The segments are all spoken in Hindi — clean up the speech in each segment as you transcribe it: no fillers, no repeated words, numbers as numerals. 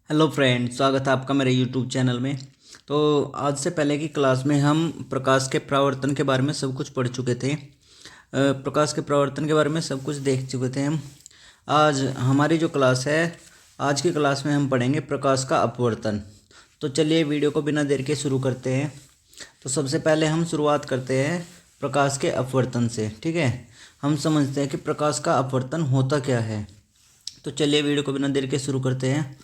हेलो फ्रेंड, स्वागत है आपका मेरे यूट्यूब चैनल में। तो आज से पहले की क्लास में हम प्रकाश के परावर्तन के बारे में सब कुछ पढ़ चुके थे। प्रकाश के परावर्तन के बारे में सब कुछ देख चुके थे हम। आज हमारी जो क्लास है, आज की क्लास में हम पढ़ेंगे प्रकाश का अपवर्तन। तो चलिए वीडियो को बिना देर के शुरू करते हैं। तो सबसे पहले हम शुरुआत करते हैं प्रकाश के अपवर्तन से। ठीक है, हम समझते हैं कि प्रकाश का अपवर्तन होता क्या है। तो चलिए वीडियो को बिना देर के शुरू करते हैं।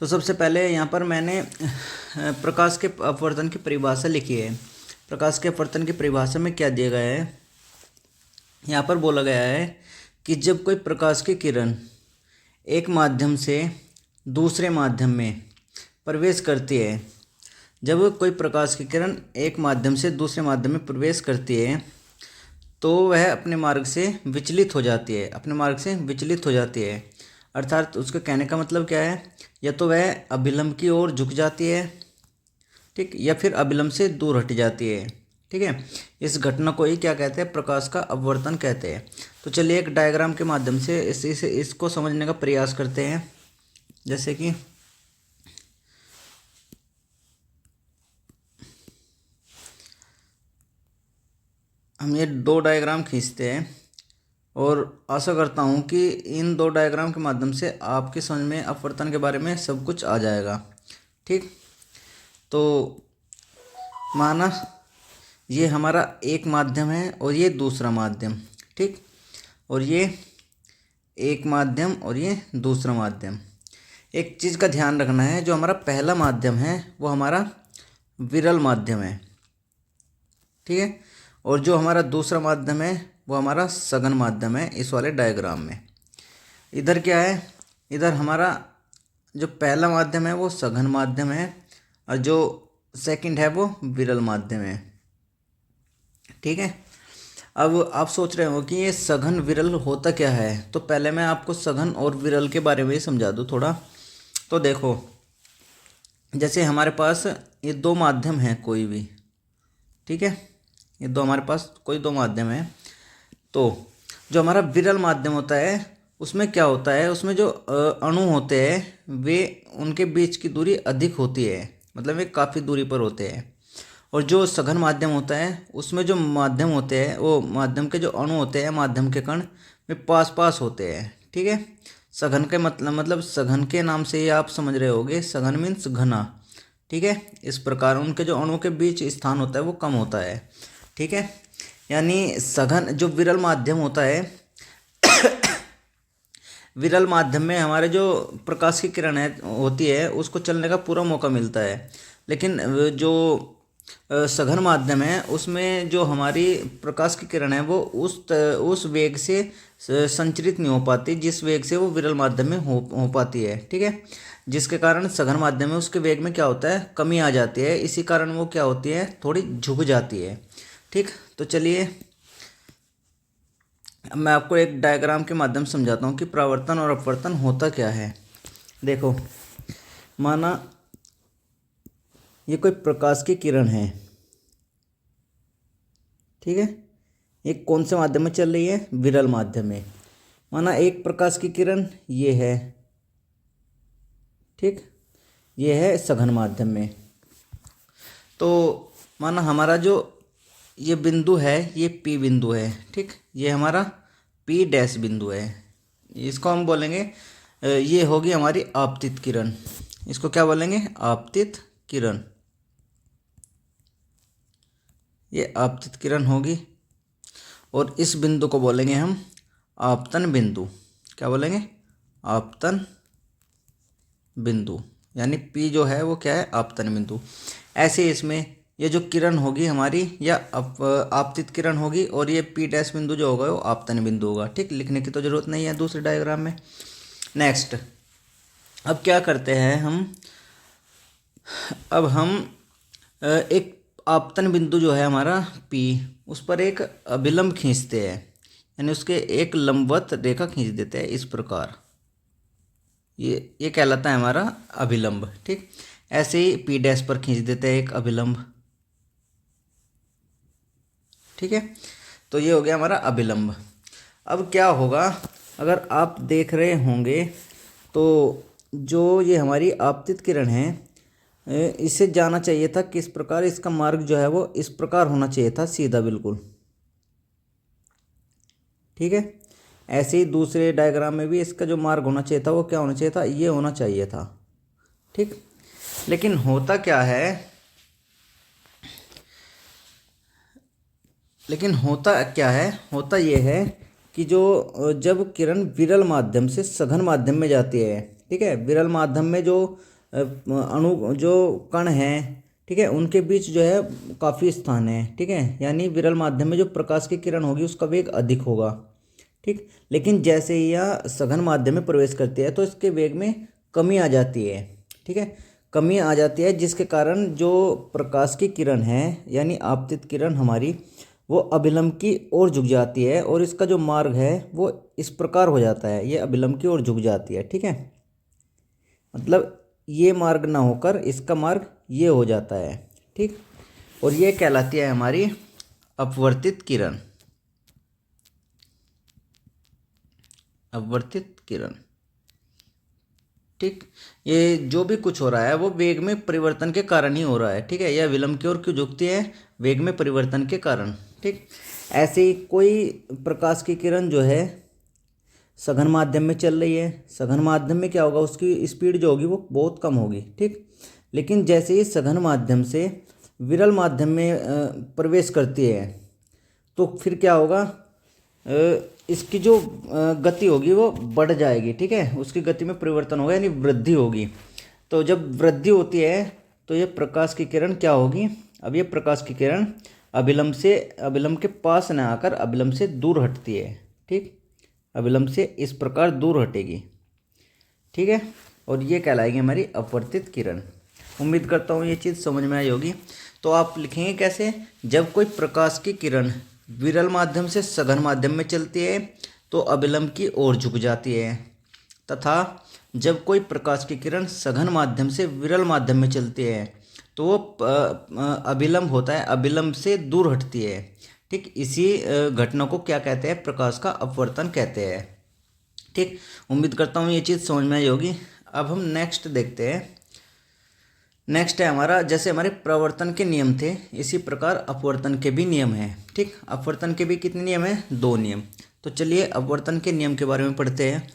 तो सबसे पहले यहाँ पर मैंने प्रकाश के अपवर्तन की परिभाषा लिखी है। प्रकाश के अपवर्तन की परिभाषा में क्या दिया गया है, यहाँ पर बोला गया है कि जब कोई प्रकाश की किरण एक माध्यम से दूसरे माध्यम में प्रवेश करती है, जब कोई प्रकाश की किरण एक माध्यम से दूसरे माध्यम में प्रवेश करती है तो वह अपने मार्ग से विचलित हो जाती है, अपने मार्ग से विचलित हो जाती है। अर्थात उसके कहने का मतलब क्या है, या तो वह अभिलंब की ओर झुक जाती है, ठीक, या फिर अभिलंब से दूर हट जाती है। ठीक है, इस घटना को ही क्या कहते हैं, प्रकाश का अपवर्तन कहते हैं। तो चलिए एक डायग्राम के माध्यम से इसको समझने का प्रयास करते हैं। जैसे कि हम ये दो डायग्राम खींचते हैं और आशा करता हूँ कि इन दो डायग्राम के माध्यम से आपके समझ में अपवर्तन के बारे में सब कुछ आ जाएगा। ठीक, तो माना ये हमारा एक माध्यम है और ये दूसरा माध्यम, ठीक, और ये एक माध्यम और ये दूसरा माध्यम। एक चीज़ का ध्यान रखना है, जो हमारा पहला माध्यम है वो हमारा विरल माध्यम है, ठीक है, और जो हमारा दूसरा माध्यम है वो हमारा सघन माध्यम है। इस वाले डायग्राम में इधर क्या है, इधर हमारा जो पहला माध्यम है वो सघन माध्यम है और जो सेकंड है वो विरल माध्यम है। ठीक है, अब आप सोच रहे हो कि ये सघन विरल होता क्या है, तो पहले मैं आपको सघन और विरल के बारे में समझा दूँ थोड़ा। तो देखो, जैसे हमारे पास ये दो माध्यम हैं कोई भी, ठीक है, ये दो हमारे पास कोई दो माध्यम है। तो जो हमारा विरल माध्यम होता है उसमें क्या होता है, उसमें जो अणु होते हैं वे उनके बीच की दूरी अधिक होती है, मतलब वे काफ़ी दूरी पर होते हैं। और जो सघन माध्यम होता है उसमें जो माध्यम होते हैं, वो माध्यम के जो अणु होते हैं, माध्यम के कण, वे पास पास होते हैं। ठीक है, सघन के मतलब सघन के नाम से ही आप समझ रहे होगे, सघन मीन्स घना। ठीक है, इस प्रकार उनके जो अणुओं के बीच स्थान होता है वो कम होता है। ठीक है, यानी सघन जो विरल माध्यम होता है, विरल माध्यम में हमारे जो प्रकाश की किरण है होती है उसको चलने का पूरा मौका मिलता है। लेकिन जो सघन माध्यम है उसमें जो हमारी प्रकाश की किरण है वो उस वेग से संचरित नहीं हो पाती जिस वेग से वो विरल माध्यम में हो पाती है। ठीक है, जिसके कारण सघन माध्यम में उसके वेग में क्या होता है, कमी आ जाती है। इसी कारण वो क्या होती है, थोड़ी झुक जाती है। ठीक, तो चलिए अब मैं आपको एक डायग्राम के माध्यम से समझाता हूँ कि परावर्तन और अपवर्तन होता क्या है। देखो, माना ये कोई प्रकाश की किरण है, ठीक है, ये कौन से माध्यम में चल रही है, विरल माध्यम में। माना एक प्रकाश की किरण ये है, ठीक, ये है सघन माध्यम में। तो माना हमारा जो ये बिंदु है ये पी बिंदु है, ठीक, ये हमारा पी डैश बिंदु है। इसको हम बोलेंगे ये होगी हमारी आपतित किरण। इसको क्या बोलेंगे, आपतित किरण। ये आपतित किरण होगी और इस बिंदु को बोलेंगे हम आपतन बिंदु। क्या बोलेंगे, आपतन बिंदु, यानी पी जो है वो क्या है, आपतन बिंदु। ऐसे इसमें ये जो किरण होगी हमारी या आपतित किरण होगी और ये पी डैश बिंदु जो होगा वो आपतन बिंदु होगा। ठीक, लिखने की तो ज़रूरत नहीं है दूसरे डायग्राम में। नेक्स्ट, अब क्या करते हैं हम, अब हम एक आपतन बिंदु जो है हमारा पी, उस पर एक अभिलंब खींचते हैं, यानी उसके एक लंबवत रेखा खींच देते हैं इस प्रकार। ये कहलाता है हमारा अभिलंब। ठीक, ऐसे ही पी डैश पर खींच देते हैं एक अभिलंब। ठीक है, तो ये हो गया हमारा अभिलंब। अब क्या होगा, अगर आप देख रहे होंगे तो जो ये हमारी आपतित किरण है, इसे जाना चाहिए था किस प्रकार, इसका मार्ग जो है वो इस प्रकार होना चाहिए था, सीधा बिल्कुल। ठीक है, ऐसे ही दूसरे डायग्राम में भी इसका जो मार्ग होना चाहिए था वो क्या होना चाहिए था, ये होना चाहिए था। ठीक, लेकिन होता क्या है, होता ये है कि जो जब किरण विरल माध्यम से सघन माध्यम में जाती है, ठीक है, विरल माध्यम में जो अणु जो कण हैं, ठीक है, उनके बीच जो है काफ़ी स्थान है, ठीक है, यानी विरल माध्यम में जो प्रकाश की किरण होगी उसका वेग अधिक होगा। ठीक, लेकिन जैसे ही यह सघन माध्यम में प्रवेश करती है तो इसके वेग में कमी आ जाती है। ठीक है, कमी आ जाती है, जिसके कारण जो प्रकाश की किरण है यानी आपतित किरण हमारी, वो अभिलंब की ओर झुक जाती है और इसका जो मार्ग है वो इस प्रकार हो जाता है, ये अभिलंब की ओर झुक जाती है। ठीक है, मतलब ये मार्ग ना होकर इसका मार्ग ये हो जाता है। ठीक, और ये कहलाती है हमारी अपवर्तित किरण। अपवर्तित किरण। ठीक, ये जो भी कुछ हो रहा है वो वेग में परिवर्तन के कारण ही हो रहा है। ठीक है, यह विलंब की ओर क्यों झुकती है, वेग में परिवर्तन के कारण। ठीक, ऐसे ही कोई प्रकाश की किरण जो है सघन माध्यम में चल रही है, सघन माध्यम में क्या होगा, उसकी स्पीड जो होगी वो बहुत कम होगी। ठीक, लेकिन जैसे ही सघन माध्यम से विरल माध्यम में प्रवेश करती है तो फिर क्या होगा, इसकी जो गति होगी वो बढ़ जाएगी। ठीक है, उसकी गति में परिवर्तन होगा यानी वृद्धि होगी। तो जब वृद्धि होती है तो ये प्रकाश की किरण क्या होगी, अब ये प्रकाश की किरण अभिलंब के पास न आकर अभिलंब से दूर हटती है। ठीक, अभिलंब से इस प्रकार दूर हटेगी। ठीक है, और ये कहलाएगी हमारी अपवर्तित किरण। उम्मीद करता हूँ ये चीज़ समझ में आई होगी। तो आप लिखेंगे कैसे, जब कोई प्रकाश की किरण विरल माध्यम से सघन माध्यम में चलती है तो अभिलंब की ओर झुक जाती है, तथा जब कोई प्रकाश की किरण सघन माध्यम से विरल माध्यम में चलती है तो वो अभिलंब होता है, अभिलंब से दूर हटती है। ठीक, इसी घटना को क्या कहते हैं, प्रकाश का अपवर्तन कहते हैं। ठीक, उम्मीद करता हूँ ये चीज़ समझ में आई होगी। अब हम नेक्स्ट देखते हैं। नेक्स्ट है हमारा, जैसे हमारे प्रवर्तन के नियम थे इसी प्रकार अपवर्तन के भी नियम हैं। ठीक, अपवर्तन के भी कितने नियम हैं, 2 नियम। तो चलिए अपवर्तन के नियम के बारे में पढ़ते हैं।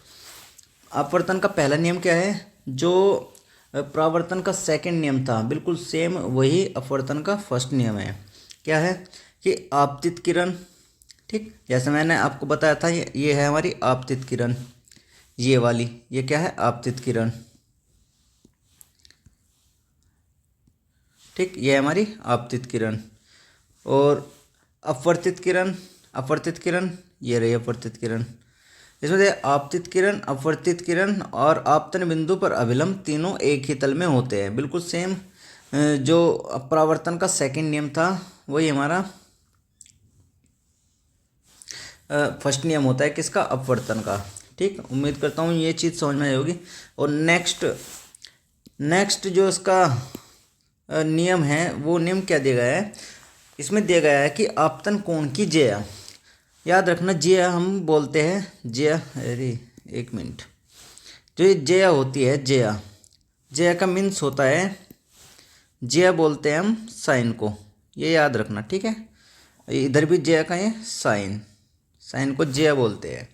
अपवर्तन का पहला नियम क्या है, जो परावर्तन का सेकंड नियम था बिल्कुल सेम वही अपवर्तन का फर्स्ट नियम है। क्या है कि आपतित किरण, ठीक, जैसे मैंने आपको बताया था ये है हमारी आपतित किरण, ये वाली, ये क्या है, आपतित किरण। ठीक, ये है हमारी आपतित किरण। और अपवर्तित किरण, अपवर्तित किरण ये रही अपवर्तित किरण। इसमें से आपतित किरण, अपवर्तित किरण और आपतन बिंदु पर अभिलंब तीनों एक ही तल में होते हैं, बिल्कुल सेम। जो परावर्तन का सेकंड नियम था वही हमारा फर्स्ट नियम होता है, किसका, अपवर्तन का। ठीक, उम्मीद करता हूँ ये चीज़ समझ में आई होगी। और नेक्स्ट जो इसका नियम है वो नियम क्या दिया गया है, इसमें दिया गया है कि आपतन कोण की ज्या, याद रखना ज्या हम बोलते हैं, ज्या, अरे एक मिनट, जो ये ज्या होती है, ज्या का मीन्स होता है, ज्या बोलते हैं हम साइन को, ये याद रखना। ठीक है, इधर भी ज्या का है साइन को ज्या बोलते हैं।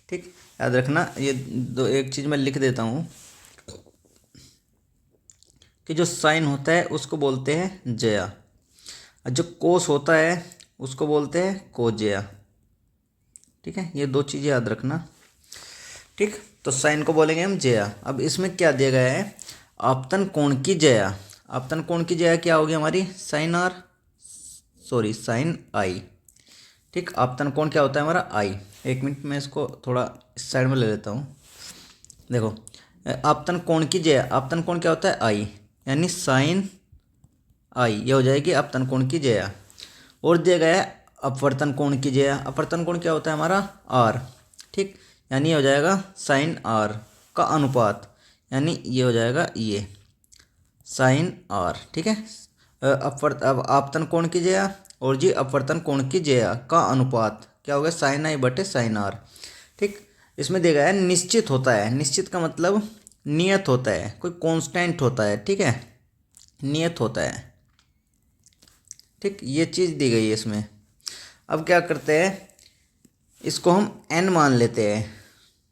ठीक, याद रखना। ये दो एक चीज़ मैं लिख देता हूँ कि जो साइन होता है उसको बोलते हैं ज्या, और जो कोस होता है उसको बोलते हैं कोज्या। ठीक है, ये 2 चीज़ें याद रखना। ठीक, तो साइन को बोलेंगे हम ज्या। अब इसमें क्या दिया गया है, आपतन कोण की ज्या, आपतन कोण की ज्या क्या होगी हमारी, साइन आई। ठीक, आपतन कोण क्या होता है हमारा, आई। एक मिनट मैं इसको थोड़ा इस साइड में ले लेता हूँ। देखो, आपतन कोण की ज्या, आपतन कोण क्या होता है, आई, यानी साइन आई, ये हो जाएगी आपतन कोण की ज्या। और दिया गया है अपवर्तन कोण की ज्या, अपवर्तन कोण क्या होता है हमारा, आर। ठीक, यानी ये हो जाएगा साइन आर का अनुपात, यानी ये हो जाएगा ये साइन आर। ठीक है, अब आपतन कोण की ज्या और जी अपवर्तन कोण की ज्या का अनुपात क्या होगा, साइन आई बटे साइन आर। ठीक, इसमें दिया गया है निश्चित होता है, निश्चित का मतलब नियत होता है, कोई कांस्टेंट होता है, ठीक है, नियत होता है, ठीक, ये चीज़ दी गई है इसमें। अब क्या करते हैं, इसको हम n मान लेते हैं,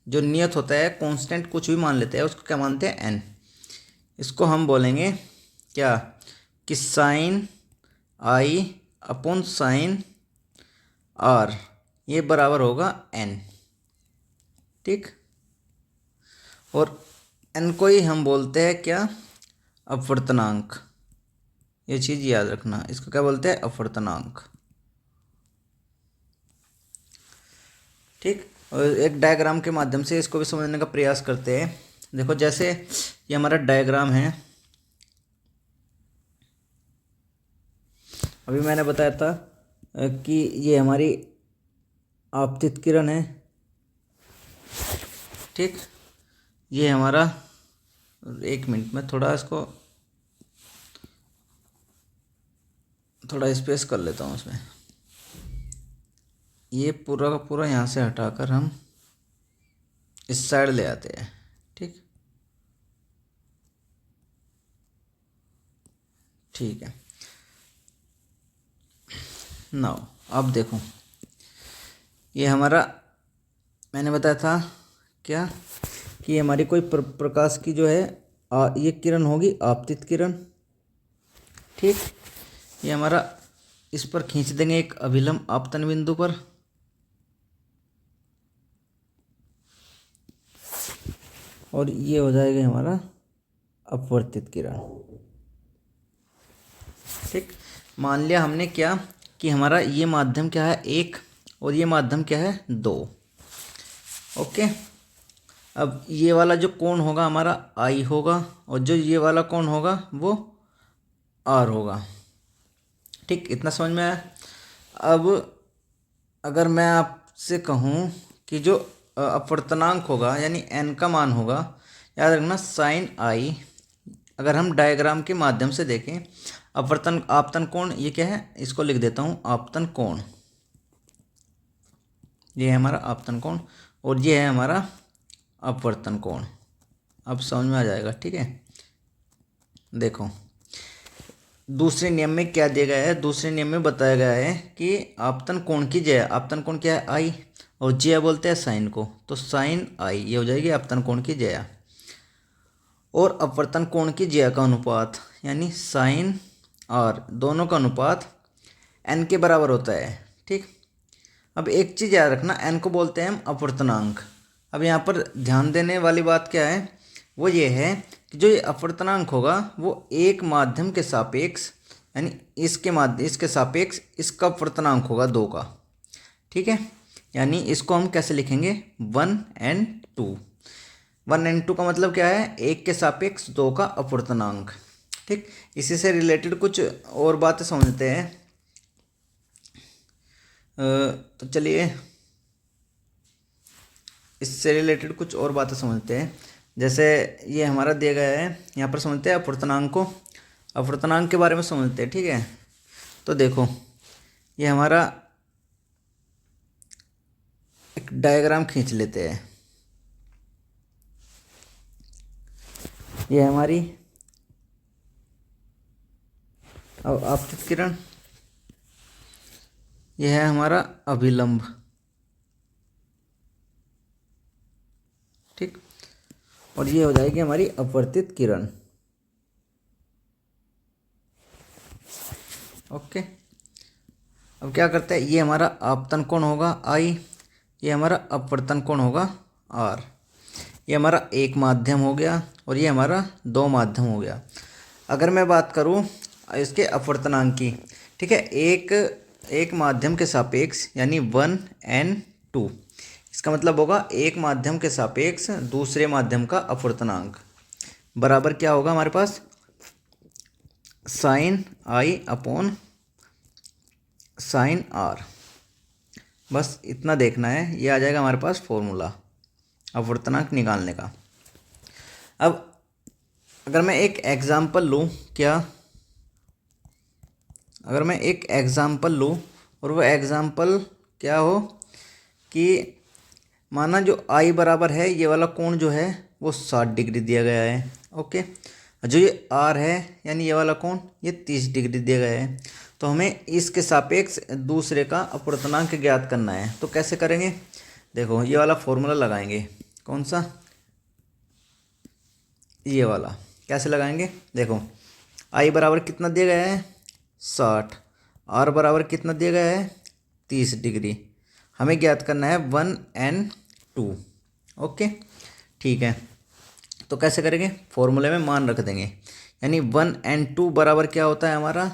जो नियत होता है कांस्टेंट कुछ भी मान लेते हैं उसको क्या मानते हैं, n। इसको हम बोलेंगे क्या कि साइन आई अपॉन साइन आर ये बराबर होगा n, ठीक। और n को ही हम बोलते हैं क्या, अपवर्तनांक। ये चीज़ याद रखना, इसको क्या बोलते हैं, अपवर्तनांक, ठीक। और एक डायग्राम के माध्यम से इसको भी समझने का प्रयास करते हैं। देखो जैसे ये हमारा डायग्राम है, अभी मैंने बताया था कि ये हमारी आपतित किरण है, ठीक। ये हमारा, एक मिनट में थोड़ा इसको थोड़ा स्पेस कर लेता हूँ उसमें। ये पूरा का पूरा यहाँ से हटाकर हम इस साइड ले आते हैं, ठीक, ठीक है। नाउ अब देखो, ये हमारा मैंने बताया था क्या कि हमारी कोई प्रकाश की जो है ये किरण होगी आपतित किरण, ठीक। ये हमारा इस पर खींच देंगे एक अभिलंब आपतन बिंदु पर, और ये हो जाएगा हमारा अपवर्तित किरण, ठीक। मान लिया हमने क्या कि हमारा ये माध्यम क्या है, एक, और ये माध्यम क्या है, दो, ओके। अब ये वाला जो कोण होगा हमारा आई होगा, और जो ये वाला कोण होगा वो आर होगा, ठीक। इतना समझ में आया। अब अगर मैं आपसे कहूँ कि जो अपवर्तनांक होगा यानी n का मान होगा, याद रखना साइन आई, अगर हम डायग्राम के माध्यम से देखें, अपवर्तन आपतन कोण ये क्या है, इसको लिख देता हूँ आपतन कोण, ये है हमारा आपतन कोण, और ये है हमारा अपवर्तन कोण। अब समझ में आ जाएगा, ठीक है। देखो दूसरे नियम में क्या दिया गया है, दूसरे नियम में बताया गया है कि आपतन कोण की ज्या, आपतन कोण क्या है, आई, और ज्या बोलते हैं साइन को, तो साइन आई ये हो जाएगी आपतन कोण की ज्या, और अपवर्तन कोण की ज्या का अनुपात यानी साइन आर, दोनों का अनुपात n के बराबर होता है, ठीक। अब एक चीज़ याद रखना, n को बोलते हैं हम अपवर्तनांक। अब यहाँ पर ध्यान देने वाली बात क्या है, वो ये है कि जो ये अपवर्तनांक होगा वो एक माध्यम के सापेक्ष यानी इसके सापेक्ष इसका अपवर्तनांक होगा दो का, ठीक है। यानी इसको हम कैसे लिखेंगे, 1n2। 1n2 का मतलब क्या है, एक के सापेक्ष दो का अपवर्तनांक, ठीक। इसी से रिलेटेड कुछ और बातें समझते हैं। तो चलिए इससे रिलेटेड कुछ और बातें समझते हैं। जैसे ये हमारा दिया गया है, यहाँ पर समझते हैं अपवर्तनांक को, अपवर्तनांक के बारे में समझते हैं, ठीक है। तो देखो ये हमारा एक डायग्राम खींच लेते हैं, ये हमारी अब आपतित किरण, यह है हमारा अभिलंब, ठीक, और ये हो जाएगी हमारी अपवर्तित किरण, ओके। अब क्या करते हैं, ये हमारा आपतन कोण होगा आई, ये हमारा अपवर्तन कोण होगा आर, ये हमारा एक माध्यम हो गया और ये हमारा दो माध्यम हो गया। अगर मैं बात करूँ इसके अपवर्तनांक की, ठीक है, एक माध्यम के सापेक्ष यानी 1n2, इसका मतलब होगा एक माध्यम के सापेक्ष दूसरे माध्यम का अपवर्तनांक बराबर क्या होगा हमारे पास, साइन आई अपॉन साइन आर। बस इतना देखना है, ये आ जाएगा हमारे पास फॉर्मूला अपवर्तनांक निकालने का। अब अगर मैं एक एग्जाम्पल लूँ, क्या, अगर मैं एक एग्जाम्पल लूँ और वह एग्जाम्पल क्या हो कि माना जो आई बराबर है ये वाला कोण जो है वो 60 डिग्री दिया गया है। ओके, जो ये आर है यानी ये वाला कोण, ये 30 डिग्री दिया गया है। तो हमें इसके सापेक्ष दूसरे का अपवर्तनांक ज्ञात करना है। तो कैसे करेंगे, देखो ये वाला फॉर्मूला लगाएंगे। कौन सा, ये वाला। कैसे लगाएंगे, देखो आई बराबर कितना दिया गया है 60, आर बराबर कितना दिया गया है 30 डिग्री। हमें ज्ञात करना है 1 और 2। ओके ठीक है, तो कैसे करेंगे, फॉर्मूले में मान रख देंगे। यानी 1 और 2 बराबर क्या होता है हमारा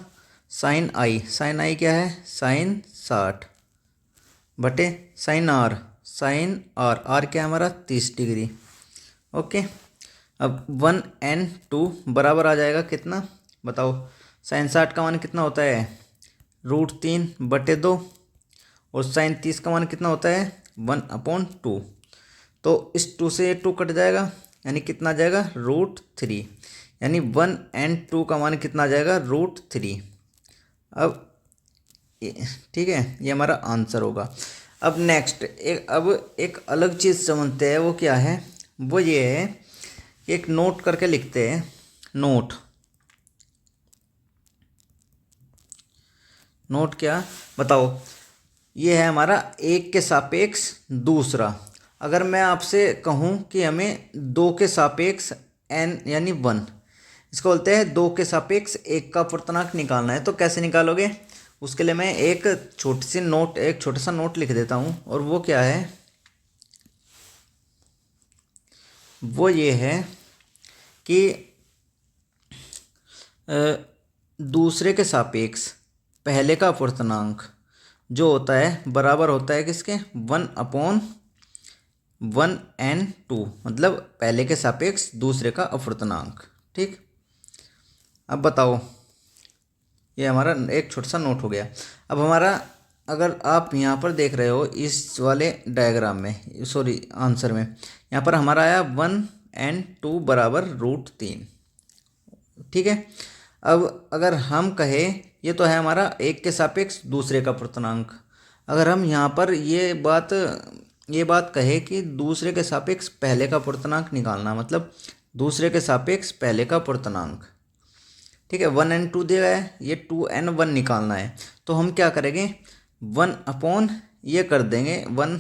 साइन आई। साइन आई क्या है साइन 60 बटे sine r. Sine r, r क्या है हमारा 30 डिग्री। ओके, अब 1 और 2 बराबर आ जाएगा कितना, बताओ। साइन 60 का मान कितना होता है √3/2 और साइन 30 का मान कितना होता है 1/2। तो इस 2 से 2 कट जाएगा, यानी कितना आ जाएगा √3। यानी 1 और 2 का मान कितना आ जाएगा √3। अब ठीक है, ये हमारा आंसर होगा। अब नेक्स्ट एक अलग चीज़ समझते हैं। वो क्या है, वो ये है कि एक नोट करके लिखते हैं। नोट क्या, बताओ। ये है हमारा एक के सापेक्ष दूसरा। अगर मैं आपसे कहूँ कि हमें 2 के सापेक्ष n यानी 1, इसको बोलते हैं 2 के सापेक्ष 1 का अपवर्तनांक निकालना है। तो कैसे निकालोगे, उसके लिए मैं एक छोटा सा नोट लिख देता हूँ। और वो क्या है, वो ये है कि दूसरे के सापेक्ष पहले का अपवर्तनांक जो होता है बराबर होता है किसके 1/1 और 2, मतलब पहले के सापेक्ष दूसरे का अपवर्तनांक। ठीक, अब बताओ, ये हमारा एक छोटा सा नोट हो गया। अब हमारा, अगर आप यहाँ पर देख रहे हो इस वाले डायग्राम में, सॉरी आंसर में, यहाँ पर हमारा आया 1 और 2 बराबर √3। ठीक है, अब अगर हम कहें, ये तो है हमारा एक के सापेक्ष दूसरे का अपवर्तनांक। अगर हम यहाँ पर ये बात कहे कि दूसरे के सापेक्ष पहले का अपवर्तनांक निकालना, मतलब दूसरे के सापेक्ष पहले का अपवर्तनांक। ठीक है, 1 और 2 दिया गया है, ये 2n1 निकालना है। तो हम क्या करेंगे 1 ये कर देंगे 1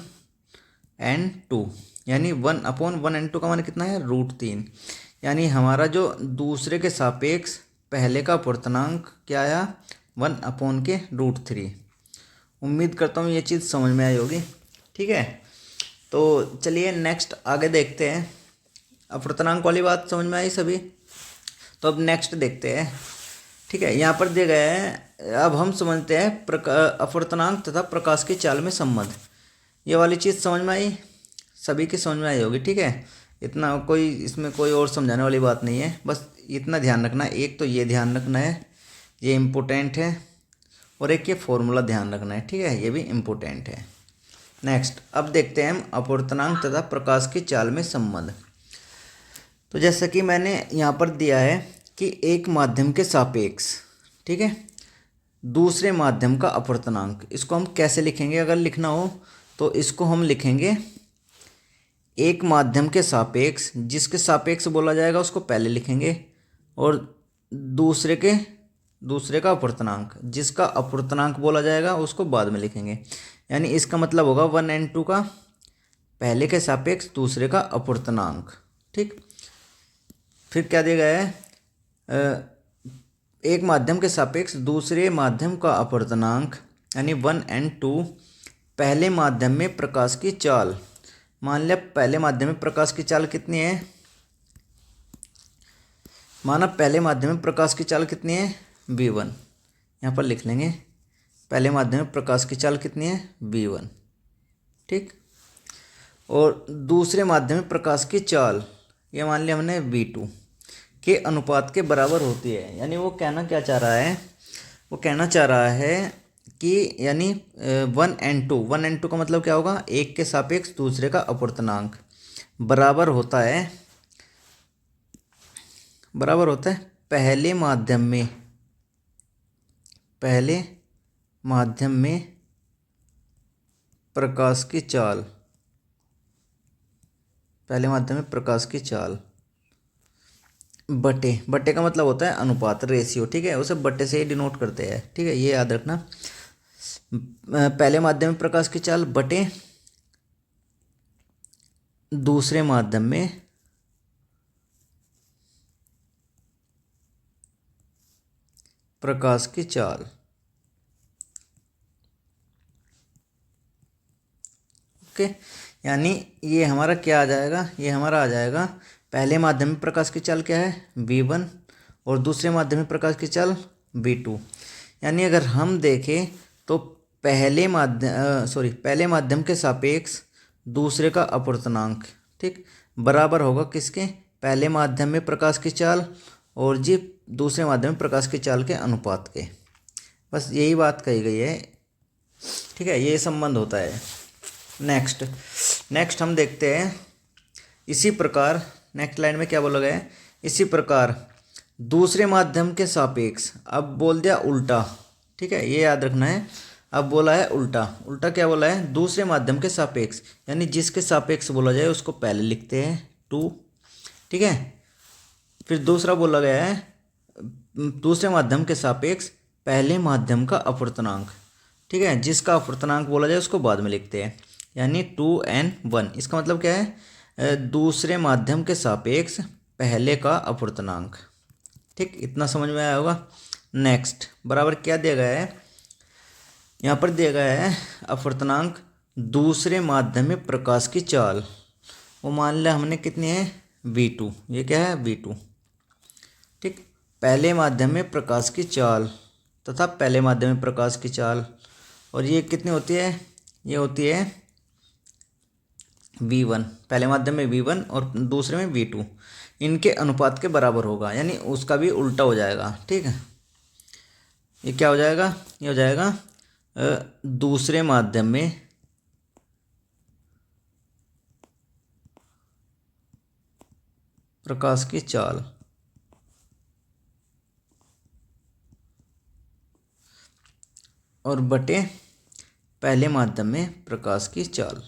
और 2, यानी 1/1 और 2 का मान कितना है √3। यानी हमारा जो दूसरे के सापेक्ष पहले का अपवर्तनांक क्या आया 1/√3। उम्मीद करता हूँ ये चीज़ समझ में आई होगी। ठीक है, तो चलिए नेक्स्ट आगे देखते हैं। अपवर्तनांक वाली बात समझ में आई सभी। तो अब नेक्स्ट देखते हैं। ठीक है, यहाँ पर दिया गया है। अब हम समझते हैं अपवर्तनांक तथा प्रकाश की चाल में संबंध। ये वाली चीज़ समझ में आई, सभी की समझ में आई होगी। ठीक है, इतना कोई इसमें कोई और समझाने वाली बात नहीं है, बस इतना ध्यान रखना है। एक तो ये ध्यान रखना है, ये इम्पोर्टेंट है, और एक ये फॉर्मूला ध्यान रखना है। ठीक है, ये भी इम्पोर्टेंट है। नेक्स्ट, अब देखते हैं हम अपवर्तनांक तथा प्रकाश की चाल में संबंध। तो जैसा कि मैंने यहाँ पर दिया है कि एक माध्यम के सापेक्ष, ठीक है, दूसरे माध्यम का अपवर्तनांक, इसको हम कैसे लिखेंगे। अगर लिखना हो तो इसको हम लिखेंगे एक माध्यम के सापेक्ष, जिसके सापेक्ष बोला जाएगा उसको पहले लिखेंगे, और दूसरे का अपवर्तनांक, जिसका अपवर्तनांक बोला जाएगा उसको बाद में लिखेंगे। यानी इसका मतलब होगा 1 और 2 का पहले के सापेक्ष दूसरे का अपवर्तनांक। ठीक, फिर क्या दिया गया है, एक माध्यम के सापेक्ष दूसरे माध्यम का अपवर्तनांक, यानी 1 और 2 पहले माध्यम में प्रकाश की चाल। मान लिया पहले माध्यम में प्रकाश की चाल कितनी है, माना पहले माध्यम में प्रकाश की चाल कितनी है v1। यहाँ पर लिख लेंगे पहले माध्यम में प्रकाश की चाल कितनी है v1। ठीक, और दूसरे माध्यम में प्रकाश की चाल ये मान लिया हमने v2 के अनुपात के बराबर होती है। यानी वो कहना क्या चाह रहा है, वो कहना चाह रहा है कि यानी 1 और 2 का मतलब क्या होगा, एक के सापेक्ष दूसरे का अपवर्तनांक बराबर होता है पहले माध्यम में प्रकाश की चाल पहले माध्यम में प्रकाश की चाल बटे, बटे का मतलब होता है अनुपात, रेशियो, ठीक है, उसे बटे से ही डिनोट करते हैं, ठीक है, ये याद रखना। पहले माध्यम में प्रकाश की चाल बटे दूसरे माध्यम में प्रकाश की चाल। ओके, यानी ये हमारा क्या आ जाएगा, ये हमारा आ जाएगा पहले माध्यम में प्रकाश की चाल क्या है v1 और दूसरे माध्यम में प्रकाश की चाल v2। यानी अगर हम देखें तो पहले माध्यम के सापेक्ष दूसरे का अपवर्तनांक, ठीक, बराबर होगा किसके, पहले माध्यम में प्रकाश की चाल और जी दूसरे माध्यम में प्रकाश की चाल के अनुपात के। बस यही बात कही गई है, ठीक है, ये संबंध होता है। नेक्स्ट हम देखते हैं, इसी प्रकार नेक्स्ट लाइन में क्या बोला गया है, इसी प्रकार दूसरे माध्यम के सापेक्ष, अब बोल दिया उल्टा, ठीक है, ये याद रखना है, अब बोला है उल्टा, उल्टा क्या बोला है, दूसरे माध्यम के सापेक्ष, यानी जिसके सापेक्ष बोला जाए उसको पहले लिखते हैं 2, ठीक है। फिर दूसरा बोला गया है दूसरे माध्यम के सापेक्ष पहले माध्यम का अपवर्तनांक, ठीक है, जिसका अपवर्तनांक बोला जाए उसको बाद में लिखते हैं, यानी 2n1। इसका मतलब क्या है, दूसरे माध्यम के सापेक्ष पहले का अपवर्तनांक, ठीक, इतना समझ में आया होगा। नेक्स्ट बराबर क्या दिया गया है, यहाँ पर दिया गया है अपवर्तनांक दूसरे माध्यम में प्रकाश की चाल, वो मान लिया हमने कितनी है v2, ये क्या है v2, ठीक, पहले माध्यम में प्रकाश की चाल तथा पहले माध्यम में प्रकाश की चाल, और ये कितनी होती है, ये होती है v1, पहले माध्यम में v1 और दूसरे में v2, इनके अनुपात के बराबर होगा, यानी उसका भी उल्टा हो जाएगा, ठीक है। ये क्या हो जाएगा, ये हो जाएगा दूसरे माध्यम में प्रकाश की चाल और बटे पहले माध्यम में प्रकाश की चाल।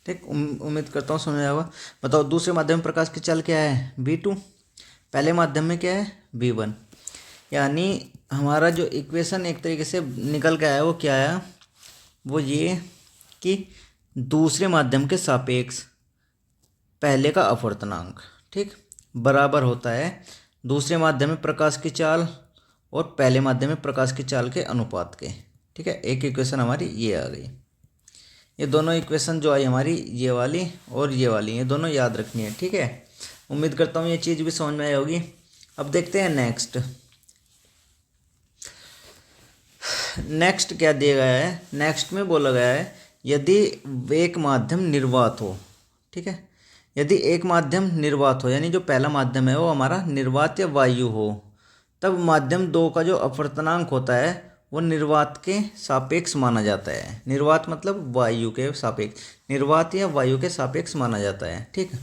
ठीक, उम्मीद करता हूँ समझ आया होगा। बताओ दूसरे माध्यम में प्रकाश की चाल क्या है v2, पहले माध्यम में क्या है v1, यानी हमारा जो इक्वेशन एक तरीके से निकल के आया वो क्या आया, वो ये कि दूसरे माध्यम के सापेक्ष पहले का अपवर्तनांक, ठीक, बराबर होता है दूसरे माध्यम में प्रकाश की चाल और पहले माध्यम में प्रकाश की चाल के अनुपात के, ठीक है। एक इक्वेशन हमारी ये आ गई, ये दोनों इक्वेशन जो आई हमारी ये वाली और ये वाली, ये दोनों याद रखनी है, ठीक है। उम्मीद करता हूँ ये चीज़ भी समझ में आई होगी। अब देखते हैं नेक्स्ट क्या दिया गया है, नेक्स्ट में बोला गया है यदि एक माध्यम निर्वात हो, ठीक है, यदि एक माध्यम निर्वात हो, यानी जो पहला माध्यम है वो हमारा निर्वात या वायु हो, तब माध्यम 2 का जो अपवर्तनांक होता है वो निर्वात के सापेक्ष माना जाता है। निर्वात मतलब वायु के सापेक्ष, निर्वात या वायु के सापेक्ष माना जाता है, ठीक है।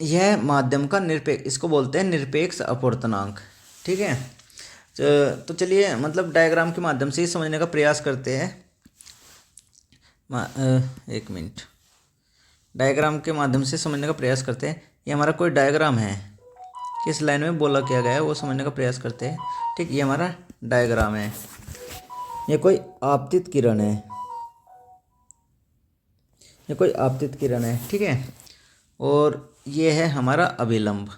यह माध्यम का निरपेक्ष, इसको बोलते हैं निरपेक्ष अपवर्तनांक, ठीक है। तो चलिए मतलब डायग्राम के माध्यम से ही समझने का प्रयास करते हैं। एक मिनट, डायग्राम के माध्यम से समझने का प्रयास करते हैं। ये हमारा कोई डायग्राम है, किस लाइन में बोला किया गया है वो समझने का प्रयास करते हैं, ठीक। ये हमारा डायग्राम है, ये कोई आपतित किरण है, ये कोई आपतित किरण है, ठीक है, और ये है हमारा अभिलंब,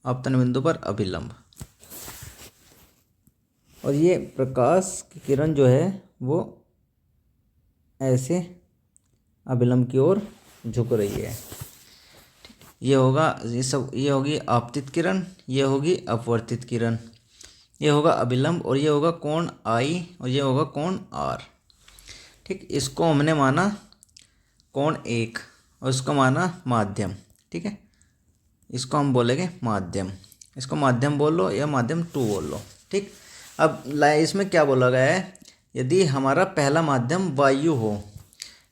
आपतन बिंदु पर अभिलंब, और ये प्रकाश की किरण जो है वो ऐसे अभिलंब की ओर झुक रही है। ये होगा, ये होगी आपतित किरण, ये होगी अपवर्तित किरण, ये होगा अभिलंब और ये होगा कोण I और ये होगा कोण R, ठीक। इसको हमने माना कोण 1 और इसको माना माध्यम, ठीक है, इसको हम बोलेंगे माध्यम, इसको माध्यम बोल लो या माध्यम 2 बोल लो, ठीक। अब इसमें क्या बोला गया है, यदि हमारा पहला माध्यम वायु हो,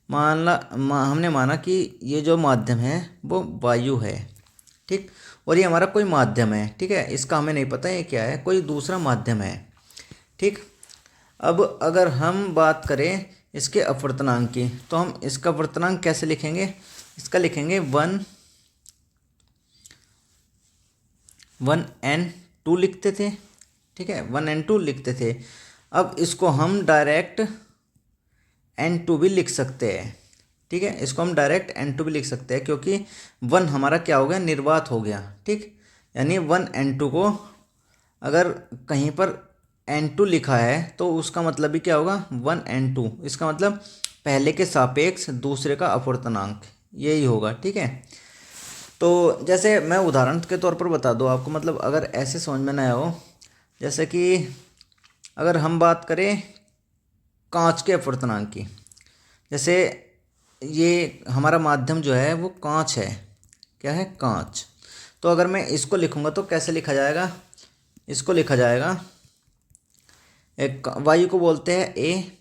हमने माना कि ये जो माध्यम है वो वायु है, ठीक। और ये हमारा कोई माध्यम है, ठीक है, इसका हमें नहीं पता ये क्या है, कोई दूसरा माध्यम है, ठीक। अब अगर हम बात करें इसके अपवर्तनांक की, तो हम इसका अपवर्तनांक कैसे लिखेंगे, इसका लिखेंगे 1n2 लिखते थे, ठीक है, 1n2 लिखते थे। अब इसको हम डायरेक्ट n2 भी लिख सकते हैं, ठीक है, इसको हम डायरेक्ट n2 भी लिख सकते हैं, क्योंकि 1 हमारा क्या हो गया, निर्वात हो गया, ठीक। यानी 1n2 को अगर कहीं पर n2 लिखा है तो उसका मतलब भी क्या होगा, 1n2, इसका मतलब पहले के सापेक्ष दूसरे का अपवर्तनांक, यही होगा, ठीक है। तो जैसे मैं उदाहरण के तौर पर बता दूँ आपको, मतलब अगर ऐसे समझ में ना आया हो, जैसे कि अगर हम बात करें कांच के अपवर्तनांक की, जैसे ये हमारा माध्यम जो है वो कांच है, क्या है, कांच। तो अगर मैं इसको लिखूंगा तो कैसे लिखा जाएगा, इसको लिखा जाएगा, एक वायु को बोलते हैं ए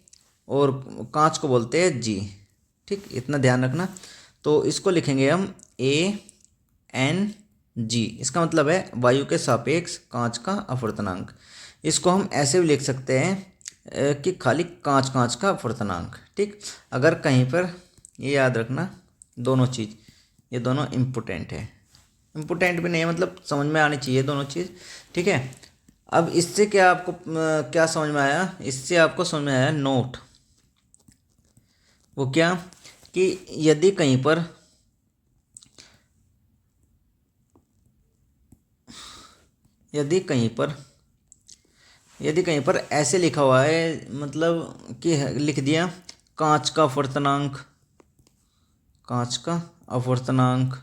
और कांच को बोलते हैं जी, ठीक, इतना ध्यान रखना। तो इसको लिखेंगे हम ANG, इसका मतलब है वायु के सापेक्ष कांच का अपवर्तनांक। इसको हम ऐसे भी लिख सकते हैं कि खाली कांच कांच का अपवर्तनांक, ठीक। अगर कहीं पर ये याद रखना, दोनों चीज़, ये दोनों इम्पोर्टेंट है, इम्पोर्टेंट भी नहीं है, मतलब समझ में आनी चाहिए दोनों चीज़, ठीक है। अब इससे क्या आपको क्या समझ में आया, इससे आपको समझ में आया नोट, वो क्या, कि यदि कहीं पर यदि कहीं पर ऐसे लिखा हुआ है, मतलब कि लिख दिया कांच का अपवर्तनांक, कांच का अपवर्तनांक,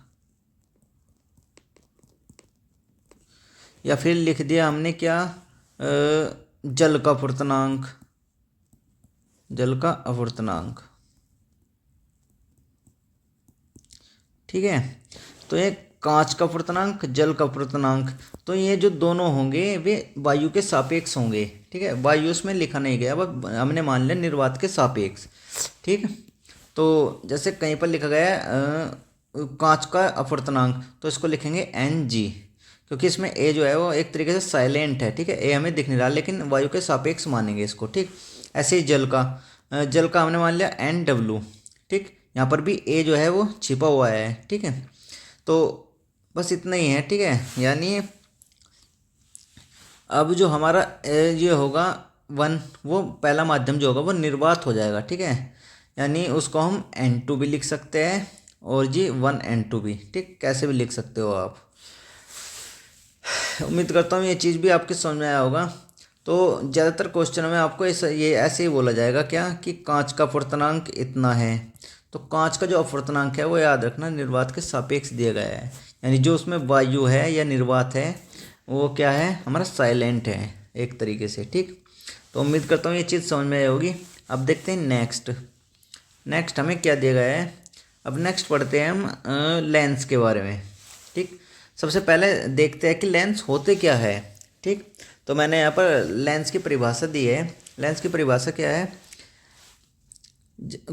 या फिर लिख दिया हमने क्या, जल का अपवर्तनांक, जल का अपवर्तनांक, ठीक है। तो ये कांच का अपवर्तनांक, जल का अपवर्तनांक, तो ये जो दोनों होंगे वे वायु के सापेक्ष होंगे, ठीक है, वायु उसमें लिखा नहीं गया, बस हमने मान लिया निर्वात के सापेक्ष, ठीक। तो जैसे कहीं पर लिखा गया है कांच का अपवर्तनांक, तो इसको लिखेंगे NG, क्योंकि इसमें ए जो है वो एक तरीके से साइलेंट है, ठीक है, ए हमें दिख नहीं रहा, लेकिन वायु के सापेक्ष मानेंगे इसको, ठीक। ऐसे ही जल का हमने मान लिया NW, ठीक, यहाँ पर भी ए जो है वो छिपा हुआ है, ठीक है। तो बस इतना ही है, ठीक है, यानी अब जो हमारा ये होगा 1, वो पहला माध्यम जो होगा वो निर्वात हो जाएगा, ठीक है, यानी उसको हम N2 भी लिख सकते हैं और जी 1N2 भी, ठीक, कैसे भी लिख सकते हो आप। उम्मीद करता हूँ ये चीज़ भी आपके समझ में आया होगा। तो ज़्यादातर क्वेश्चनों में आपको ये ऐसे ही बोला जाएगा क्या, कि कांच का अपवर्तनांक इतना है, तो कांच का जो अपवर्तनांक है वो याद रखना निर्वात के सापेक्ष दिया गया है, यानी जो उसमें वायु है या निर्वात है वो क्या है, हमारा साइलेंट है एक तरीके से, ठीक। तो उम्मीद करता हूँ ये चीज़ समझ में आई होगी। अब देखते हैं नेक्स्ट हमें क्या दिया गया है। अब नेक्स्ट पढ़ते हैं हम लेंस के बारे में, ठीक। सबसे पहले देखते हैं कि लेंस होते क्या है, ठीक। तो मैंने यहाँ पर लेंस की परिभाषा दी है। लेंस की परिभाषा क्या है,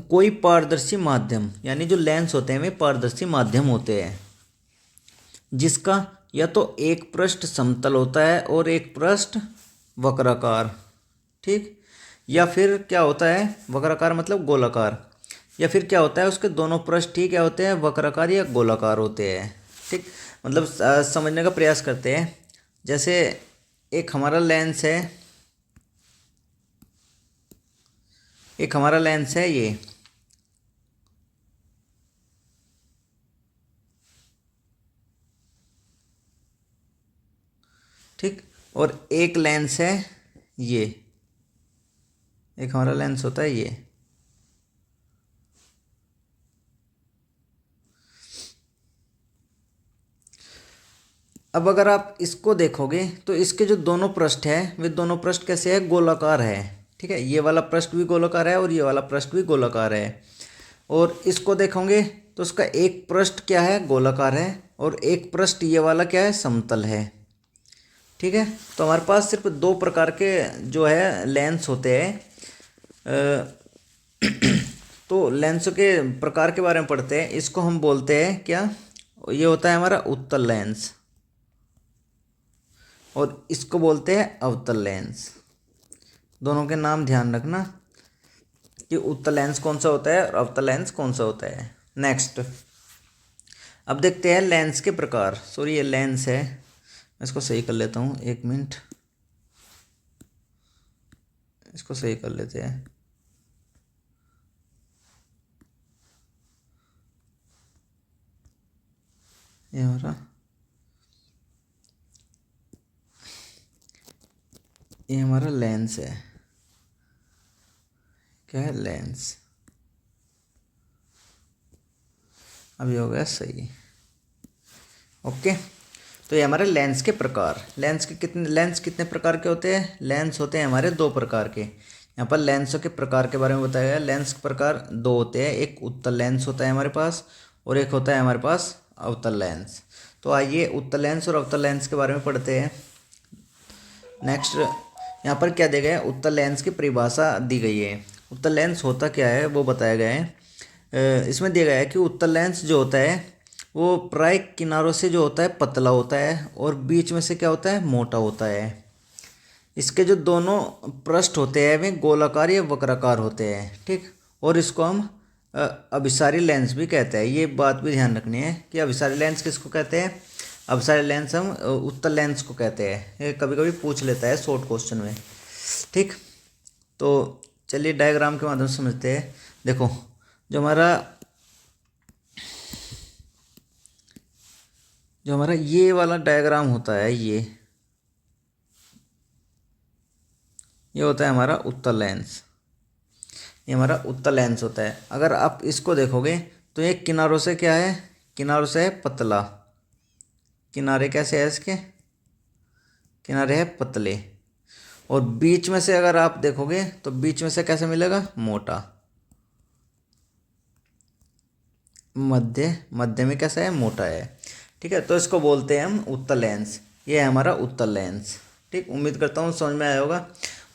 कोई पारदर्शी माध्यम, यानी जो लेंस होते हैं वे पारदर्शी माध्यम होते हैं, जिसका या तो एक पृष्ठ समतल होता है और एक पृष्ठ वक्राकार, ठीक, या फिर क्या होता है, वक्राकार मतलब गोलाकार, या फिर क्या होता है उसके दोनों पृष्ठ ही क्या होते हैं, वक्राकार या गोलाकार होते हैं, ठीक। मतलब समझने का प्रयास करते हैं। जैसे एक हमारा लेंस है, ये, ठीक, और एक लेंस है ये, एक हमारा लेंस होता है ये। अब अगर आप इसको देखोगे तो इसके जो दोनों पृष्ठ है वे दोनों पृष्ठ कैसे है, गोलाकार है, ठीक है, ये वाला पृष्ठ भी गोलाकार है और ये वाला पृष्ठ भी गोलाकार है। और इसको देखोगे तो उसका एक पृष्ठ क्या है, गोलाकार है, और एक पृष्ठ ये वाला क्या है, समतल है, ठीक है। तो हमारे पास सिर्फ दो प्रकार के जो है लेंस होते हैं। तो लेंस के प्रकार के बारे में पढ़ते हैं। इसको हम बोलते हैं क्या, ये होता है हमारा उत्तल लेंस, और इसको बोलते हैं अवतल लेंस। दोनों के नाम ध्यान रखना कि उत्तल लेंस कौन सा होता है और अवतल लेंस कौन सा होता है। नेक्स्ट, अब देखते हैं लेंस के प्रकार। सॉरी, ये लेंस है, मैं इसको सही कर लेता हूँ, 1 मिनट, इसको सही कर लेते हैं। ये हमारा लेंस है। क्या है? लेंस। अभी हो गया सही। ओके, तो ये हमारे लेंस के प्रकार। लेंस कितने प्रकार के होते हैं? लेंस होते हैं हमारे 2 प्रकार के। यहाँ पर लेंसों के प्रकार के बारे में बताया गया। लेंस प्रकार 2 होते हैं, एक उत्तल लेंस होता है हमारे पास, और एक होता है हमारे पास अवतल लेंस। तो आइए उत्तल लेंस और अवतल लेंस के बारे में पढ़ते हैं। नेक्स्ट, यहाँ पर क्या दिया गया है? उत्तल लेंस की परिभाषा दी गई है। उत्तल लेंस होता क्या है वो बताया गया है। इसमें दिया गया है कि उत्तल लेंस जो होता है वो प्राय किनारों से जो होता है पतला होता है, और बीच में से क्या होता है? मोटा होता है। इसके जो दोनों पृष्ठ होते हैं वे गोलाकार या वक्राकार होते हैं, ठीक। और इसको हम अभिसारी लेंस भी कहते हैं। ये बात भी ध्यान रखनी है कि अभिसारी लेंस किसको कहते हैं? अभिसारी लेंस हम उत्तल लेंस को कहते हैं। ये कभी कभी पूछ लेता है शॉर्ट क्वेश्चन में, ठीक। तो चलिए डायग्राम के माध्यम से समझते हैं। देखो, जो हमारा ये वाला डायग्राम होता है, ये होता है हमारा उत्तल लेंस। ये हमारा उत्तल लेंस होता है। अगर आप इसको देखोगे तो ये किनारों से क्या है? किनारों से है पतला। किनारे कैसे है इसके? किनारे है पतले। और बीच में से अगर आप देखोगे तो बीच में से कैसे मिलेगा? मोटा। मध्य में कैसा है? मोटा है, ठीक है। तो इसको बोलते हैं हम उत्तल लेंस। ये है हमारा उत्तल लेंस, ठीक। उम्मीद करता हूँ समझ में आया होगा।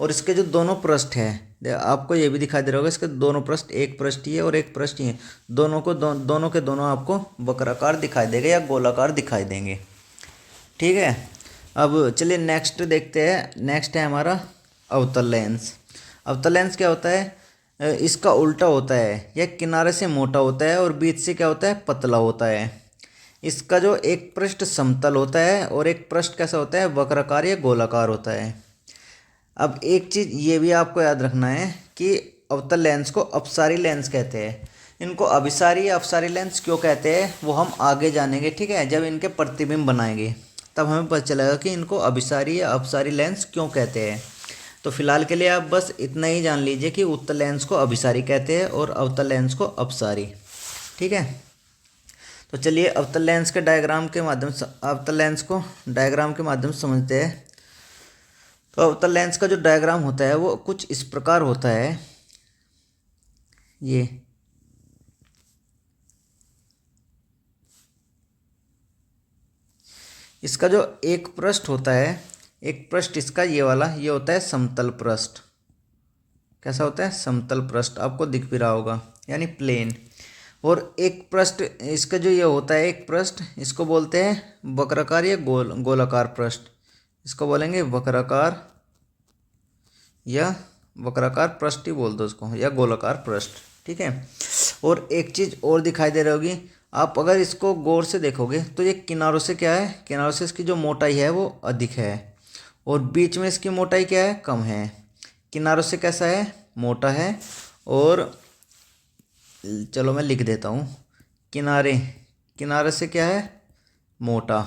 और इसके जो दोनों पृष्ठ हैं, आपको ये भी दिखाई दे रहा होगा, इसके दोनों पृष्ठ, एक पृष्ठ ही है और एक पृष्ठ ही है। दोनों के दोनों आपको वक्राकार दिखाई देंगे या गोलाकार दिखाई देंगे, ठीक है। अब चलिए नेक्स्ट देखते हैं। नेक्स्ट है हमारा अवतल लेंस। अवतल लेंस क्या होता है? इसका उल्टा होता है, यह किनारे से मोटा होता है और बीच से क्या होता है? पतला होता है। इसका जो एक पृष्ठ समतल होता है और एक पृष्ठ कैसा होता है? वक्राकार या गोलाकार होता है। अब एक चीज़ ये भी आपको याद रखना है कि अवतल लेंस को अपसारी लेंस कहते हैं। इनको अभिसारी या अपसारी लेंस क्यों कहते हैं वो हम आगे जानेंगे, ठीक है। जब इनके प्रतिबिंब बनाएंगे तब हमें पता चलेगा कि इनको अभिसारी या अपसारी लेंस क्यों कहते हैं। तो फिलहाल के लिए आप बस इतना ही जान लीजिए कि उत्तल लेंस को अभिसारी कहते हैं और अवतल लेंस को अपसारी, ठीक है। तो चलिए अवतल लेंस के डायग्राम के माध्यम से अवतल लेंस को डायग्राम के माध्यम से समझते हैं। तो अवतल लेंस का जो डायग्राम होता है वो कुछ इस प्रकार होता है। ये इसका जो एक पृष्ठ होता है, एक पृष्ठ इसका ये वाला, ये होता है समतल पृष्ठ। कैसा होता है? समतल पृष्ठ। आपको दिख भी रहा होगा, यानी प्लेन। और एक पृष्ठ इसका जो ये होता है, एक पृष्ठ, इसको बोलते हैं वक्राकार या गोलाकार पृष्ठ। इसको बोलेंगे वक्राकार या वक्राकार पृष्ठ ही बोल दो इसको, या गोलाकार पृष्ठ, ठीक है। और एक चीज़ और दिखाई दे रही होगी, आप अगर इसको गौर से देखोगे तो ये किनारों से क्या है? किनारों से इसकी जो मोटाई है वो अधिक है, और बीच में इसकी मोटाई क्या है? कम है। किनारों से कैसा है? मोटा है। और चलो मैं लिख देता हूँ, किनारे से क्या है? मोटा।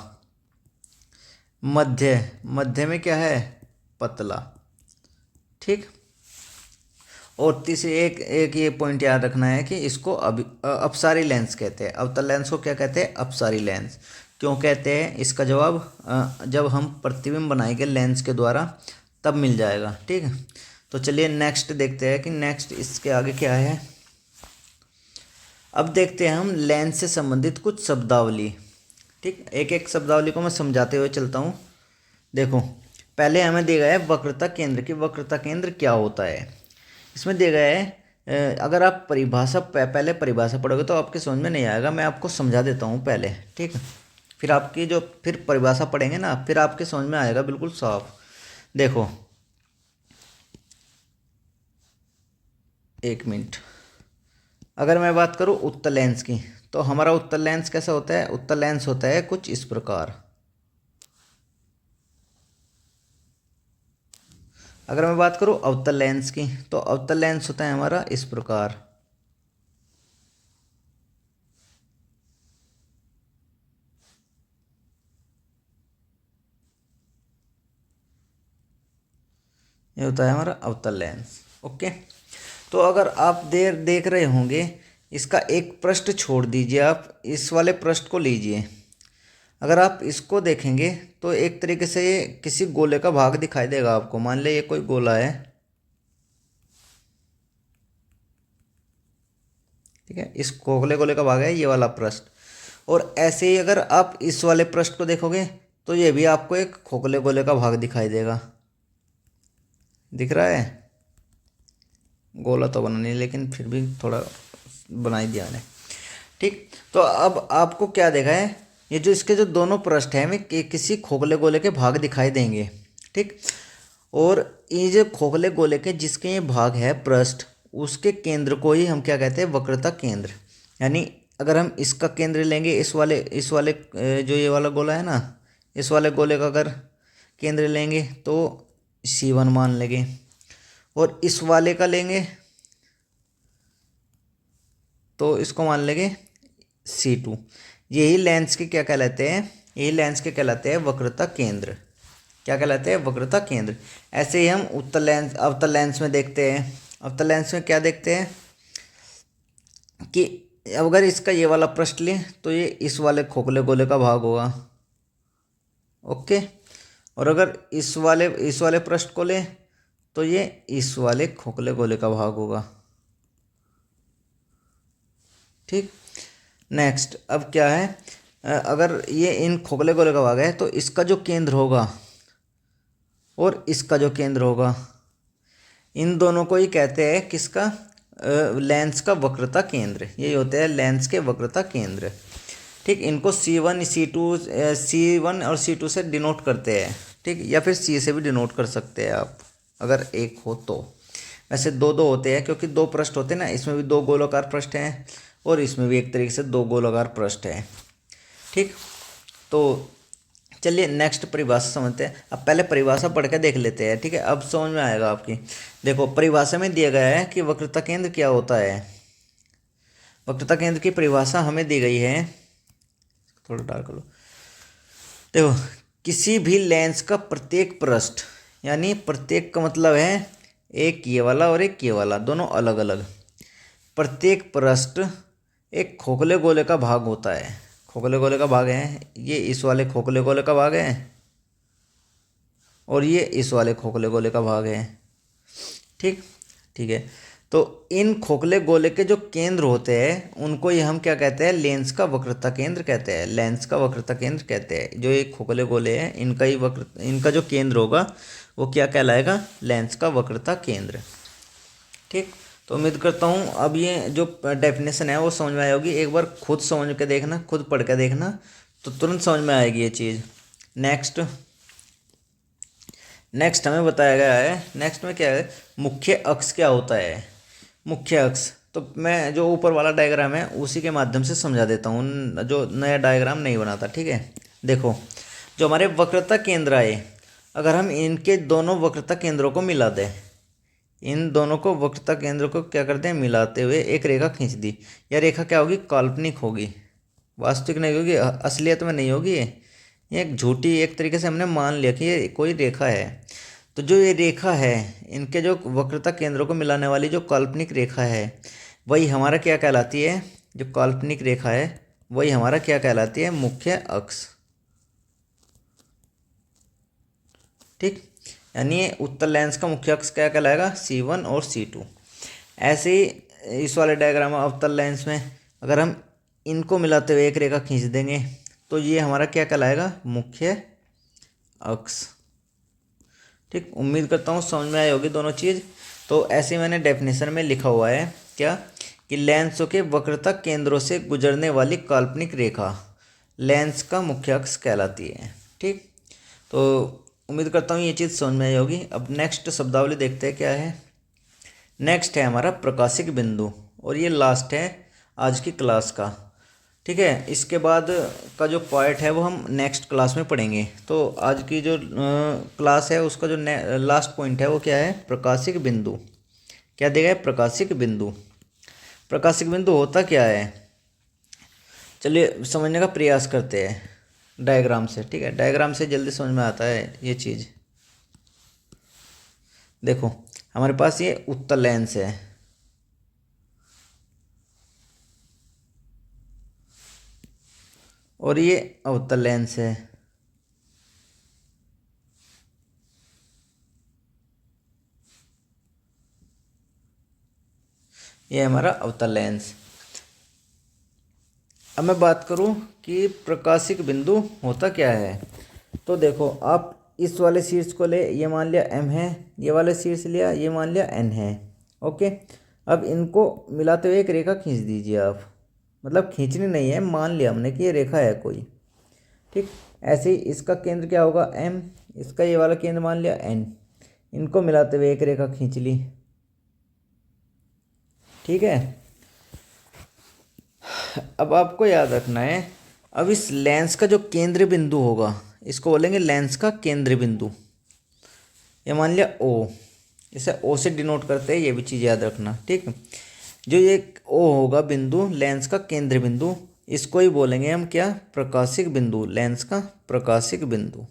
मध्य में क्या है? पतला, ठीक। और तीसरी एक ये पॉइंट याद रखना है कि इसको अपसारी लेंस कहते हैं। अवतल लेंस को क्या कहते हैं? अपसारी लेंस। क्यों कहते हैं? इसका जवाब जब हम प्रतिबिंब बनाएंगे लेंस के द्वारा तब मिल जाएगा, ठीक है। तो चलिए नेक्स्ट देखते हैं कि नेक्स्ट इसके आगे क्या है। अब देखते हैं हम लेंस से संबंधित कुछ शब्दावली, ठीक। एक एक शब्दावली को मैं समझाते हुए चलता हूँ। देखो, पहले हमें दिया गया है वक्रता केंद्र की। वक्रता केंद्र क्या होता है? इसमें दिया गया है अगर आप परिभाषा पहले परिभाषा पढ़ोगे तो आपके समझ में नहीं आएगा। मैं आपको समझा देता हूँ पहले, ठीक है। फिर आपकी जो फिर परिभाषा पढ़ेंगे ना, फिर आपके समझ में आएगा बिल्कुल साफ। देखो, एक मिनट। अगर मैं बात करूँ उत्तल लेंस की, तो हमारा उत्तल लेंस कैसा होता है? उत्तल लेंस होता है कुछ इस प्रकार। अगर मैं बात करूँ अवतल लेंस की, तो अवतल लेंस होता है हमारा इस प्रकार। ये होता है हमारा अवतल लेंस। ओके। तो अगर आप देख रहे होंगे, इसका एक पृष्ठ छोड़ दीजिए, आप इस वाले पृष्ठ को लीजिए। अगर आप इसको देखेंगे तो एक तरीके से ये किसी गोले का भाग दिखाई देगा आपको। मान ले ये कोई गोला है, ठीक है। इस खोखले गोले का भाग है ये वाला पृष्ठ। और ऐसे ही अगर आप इस वाले पृष्ठ को देखोगे तो ये भी आपको एक खोखले गोले का भाग दिखाई देगा। दिख रहा है? गोला तो बना नहीं, लेकिन फिर भी थोड़ा बना ही दिया मैंने, ठीक। तो अब आपको क्या देखा है, ये जो इसके जो दोनों पृष्ठ हैं में किसी खोखले गोले के भाग दिखाई देंगे, ठीक। और ये जो खोखले गोले के जिसके ये भाग है पृष्ठ, उसके केंद्र को ही हम क्या कहते हैं? वक्रता केंद्र। यानी अगर हम इसका केंद्र लेंगे, इस वाले जो ये वाला गोला है ना, इस वाले गोले का अगर केंद्र लेंगे तो C1 मान लेंगे, और इस वाले का लेंगे तो इसको मान लेंगे C2। यही लेंस के क्या कहलाते हैं? यही लेंस के कहलाते हैं वक्रता केंद्र। क्या कहलाते हैं? वक्रता केंद्र। ऐसे ही हम उत्तल लेंस अवतल लेंस में देखते हैं। अवतल लेंस में क्या देखते हैं कि अगर इसका ये वाला पृष्ठ लें तो ये इस वाले खोखले गोले का भाग होगा, ओके। और अगर इस वाले पृष्ठ को लें तो ये इस वाले खोखले गोले का भाग होगा, ठीक। नेक्स्ट, अब क्या है, अगर ये इन खोखले गोले का भाग है तो इसका जो केंद्र होगा और इसका जो केंद्र होगा, इन दोनों को ही कहते हैं किसका? लेंस का वक्रता केंद्र। ये होते हैं लेंस के वक्रता केंद्र, ठीक। इनको C1 और C2 से डिनोट करते हैं, ठीक। या फिर C से भी डिनोट कर सकते हैं आप अगर एक हो तो। वैसे दो दो होते हैं क्योंकि दो पृष्ठ होते हैं ना, इसमें भी दो गोलाकार पृष्ठ हैं और इसमें भी एक तरीके से दो गोलाकार पृष्ठ हैं, ठीक। तो चलिए नेक्स्ट परिभाषा समझते हैं। अब पहले परिभाषा पढ़ के देख लेते हैं, ठीक है। अब समझ में आएगा आपकी। देखो, परिभाषा में दिया गया है कि वक्रता केंद्र क्या होता है। वक्रता केंद्र की परिभाषा हमें दी गई है, थोड़ा डार्क कर लो। देखो, किसी भी लेंस का प्रत्येक पृष्ठ, यानी प्रत्येक का मतलब है एक ये वाला और एक ये वाला, दोनों अलग अलग। प्रत्येक पृष्ठ एक खोखले गोले का भाग होता है। खोखले गोले का भाग है, ये इस वाले खोखले गोले का भाग है और ये इस वाले खोखले गोले का भाग है, ठीक। ठीक है। तो इन खोखले गोले के जो केंद्र होते हैं उनको ही हम क्या कहते हैं? लेंस का वक्रता केंद्र कहते हैं। लेंस का वक्रता केंद्र कहते हैं। जो ये खोखले गोले हैं इनका जो केंद्र होगा वो क्या कहलाएगा? लेंस का वक्रता केंद्र, ठीक। तो उम्मीद करता हूँ अब ये जो डेफिनेशन है वो समझ में आई होगी। एक बार खुद समझ के देखना, खुद पढ़ के देखना, तो तुरंत समझ में आएगी ये चीज़। नेक्स्ट हमें बताया गया है, नेक्स्ट में क्या है? मुख्य अक्ष क्या होता है? मुख्य अक्ष तो मैं जो ऊपर वाला डायग्राम है उसी के माध्यम से समझा देता हूँ, जो नया डायग्राम नहीं बनाता, ठीक है। देखो, जो हमारे वक्रता केंद्र है, अगर हम इनके दोनों वक्रता केंद्रों को मिला दें, इन दोनों को वक्रता केंद्र को क्या करते हैं? मिलाते हुए एक रेखा खींच दी। यह रेखा क्या होगी? काल्पनिक होगी, वास्तविक नहीं होगी, असलियत में नहीं होगी। ये एक झूठी, एक तरीके से हमने मान लिया कि ये कोई रेखा है। तो जो ये रेखा है, इनके जो वक्रता केंद्रों को मिलाने वाली जो काल्पनिक रेखा है, वही हमारा क्या कहलाती है? जो काल्पनिक रेखा है वही हमारा क्या कहलाती है? मुख्य अक्ष, ठीक। यानी उत्तल लेंस का मुख्य अक्ष क्या कहलाएगा? C1 और C2। ऐसे ही इस वाले डायग्राम में अवतल लेंस में अगर हम इनको मिलाते हुए एक रेखा खींच देंगे तो ये हमारा क्या कहलाएगा? मुख्य अक्ष, ठीक। उम्मीद करता हूँ समझ में आई होगी दोनों चीज़। तो ऐसे मैंने डेफिनेशन में लिखा हुआ है। क्या कि लेंसों के वक्रता केंद्रों से गुजरने वाली काल्पनिक रेखा लेंस का मुख्य अक्ष कहलाती है। ठीक, तो उम्मीद करता हूँ ये चीज़ समझ में आई होगी। अब नेक्स्ट शब्दावली देखते हैं क्या है। नेक्स्ट है हमारा प्रकाशिक बिंदु, और ये लास्ट है आज की क्लास का। ठीक है, इसके बाद का जो पार्ट है वो हम नेक्स्ट क्लास में पढ़ेंगे। तो आज की जो क्लास है उसका जो लास्ट पॉइंट है वो क्या है, प्रकाशिक बिंदु। क्या देगा है, प्रकाशिक बिंदु। प्रकाशिक बिंदु होता क्या है, चलिए समझने का प्रयास करते हैं डायग्राम से। ठीक है, डायग्राम से जल्दी समझ में आता है ये चीज़। देखो हमारे पास ये उत्तल लेंस है, और ये अवतल लेंस है। ये हमारा अवतल लेंस। अब मैं बात करूं कि प्रकाशिक बिंदु होता क्या है, तो देखो आप इस वाले शीर्ष को ले, ये मान लिया M है, ये वाले शीर्ष लिया, ये मान लिया N है। ओके, अब इनको मिलाते हुए एक रेखा खींच दीजिए आप, मतलब खींचनी नहीं है, मान लिया हमने कि ये रेखा है कोई। ठीक, ऐसे ही इसका केंद्र क्या होगा M, इसका ये वाला केंद्र मान लिया N, इनको मिलाते हुए एक रेखा खींच ली। ठीक है, अब आपको याद रखना है, अब इस लेंस का जो केंद्र बिंदु होगा इसको बोलेंगे लेंस का केंद्र बिंदु। ये मान लिया O, इसे O से डिनोट करते हैं, ये भी चीज़ याद रखना। ठीक, जो ये O होगा बिंदु, लेंस का केंद्र बिंदु, इसको ही बोलेंगे हम क्या, प्रकाशिक बिंदु, लेंस का प्रकाशिक बिंदु।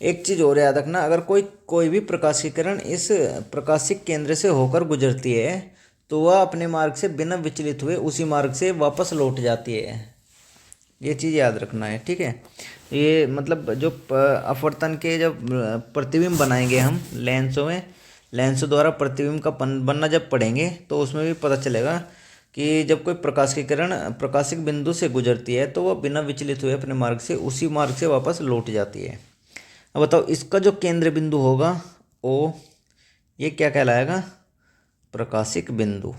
एक चीज़ और याद रखना, अगर कोई भी प्रकाशिक किरण इस प्रकाशिक केंद्र से होकर गुजरती है तो वह अपने मार्ग से बिना विचलित हुए उसी मार्ग से वापस लौट जाती है। ये चीज़ याद रखना है। ठीक है, ये मतलब जो अपवर्तन के जब प्रतिबिंब बनाएंगे हम लेंसों में, लेंसों द्वारा प्रतिबिंब का बनना जब पढ़ेंगे तो उसमें भी पता चलेगा कि जब कोई प्रकाशिक किरण प्रकाशिक बिंदु से गुजरती है तो वह बिना विचलित हुए अपने मार्ग से उसी मार्ग से वापस लौट जाती है। अब बताओ इसका जो केंद्र बिंदु होगा O, ये क्या कहलाएगा, प्रकाशिक बिंदु।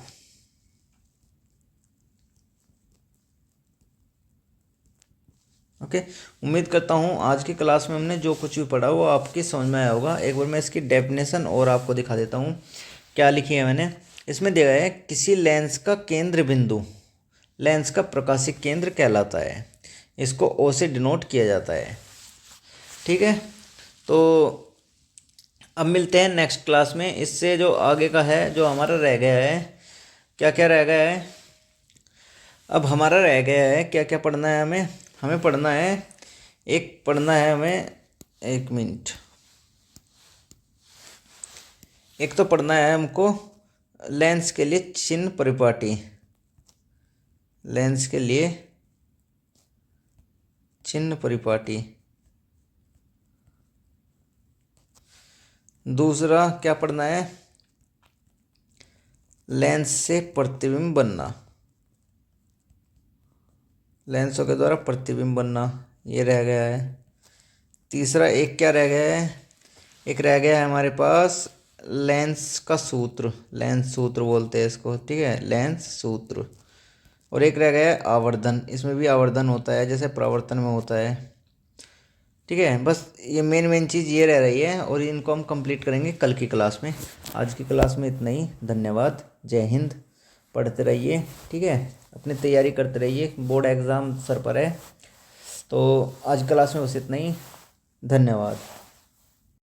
ओके, उम्मीद करता हूँ आज की क्लास में हमने जो कुछ भी पढ़ा वो आपकी समझ में आया होगा। एक बार मैं इसकी डेफिनेशन और आपको दिखा देता हूँ क्या लिखी है मैंने। इसमें दिया है किसी लेंस का केंद्र बिंदु लेंस का प्रकाशिक केंद्र कहलाता है, इसको O से डिनोट किया जाता है। ठीक है, तो अब मिलते हैं नेक्स्ट क्लास में। इससे जो आगे का है जो हमारा रह गया है, क्या क्या रह गया है, अब हमारा रह गया है क्या क्या पढ़ना है हमें। हमें पढ़ना है, एक पढ़ना है हमें, एक मिनट, एक तो पढ़ना है हमको लेंस के लिए चिन्ह परिपाटी, लेंस के लिए चिन्ह परिपाटी। दूसरा क्या पढ़ना है, लेंस से प्रतिबिंब बनना, लेंसों के द्वारा प्रतिबिंब बनना, ये रह गया है। तीसरा एक क्या रह गया है, एक रह गया है हमारे पास लेंस का सूत्र, लेंस सूत्र बोलते हैं इसको। ठीक है, लेंस सूत्र। और एक रह गया है आवर्धन, इसमें भी आवर्धन होता है जैसे परावर्तन में होता है। ठीक है, बस ये मेन चीज़ ये रह रही है, और इनको हम कंप्लीट करेंगे कल की क्लास में। आज की क्लास में इतना ही, धन्यवाद, जय हिंद। पढ़ते रहिए, ठीक है, अपनी तैयारी करते रहिए, बोर्ड एग्ज़ाम सर पर है। तो आज क्लास में बस इतना ही, धन्यवाद।